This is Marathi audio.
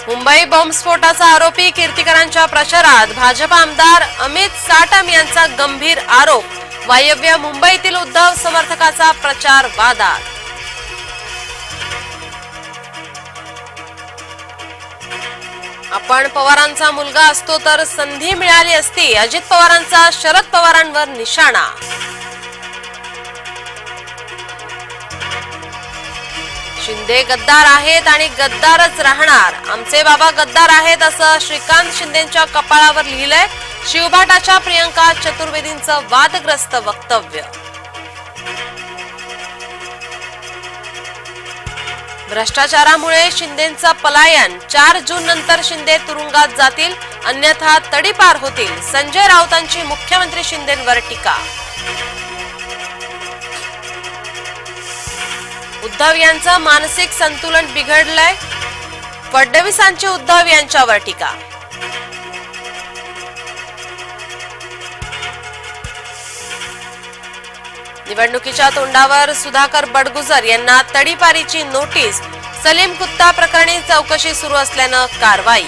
मुंबई बॉम्बस्फोटाचा आरोपी कीर्तिकरांच्या प्रचारात भाजप आमदार अमित साटम यांचा गंभीर आरोप. वायव्य मुंबईतील उद्धव समर्थकाचा प्रचार वादात. आपण पवारांचा मुलगा असतो तर संधी मिळाली असती. अजित पवारांचा शरद पवारांवर निशाणा. शिंदे गद्दार आहेत आणि गद्दारच राहणार. आमचे बाबा गद्दार आहेत असं श्रीकांत शिंदेंच्या कपाळावर लिहिलंय. शिवभाटाच्या प्रियंका चतुर्वेदींचं वादग्रस्त वक्तव्य. भ्रष्टाचारामुळे शिंदेंचं पलायन. 4 जून नंतर शिंदे तुरुंगात जातील, अन्यथा तडीपार होतील. संजय राऊतांची मुख्यमंत्री शिंदेंवर टीका. उद्धव यांचं मानसिक संतुलन बिघडलंय. फडणवीसांची उद्धव यांच्यावर टीका. निवडणुकीच्या तोंडावर सुधाकर बडगुजर यांना तडीपारीची नोटीस. सलीम कुत्ता प्रकरणी चौकशी सुरू असल्यानं कारवाई.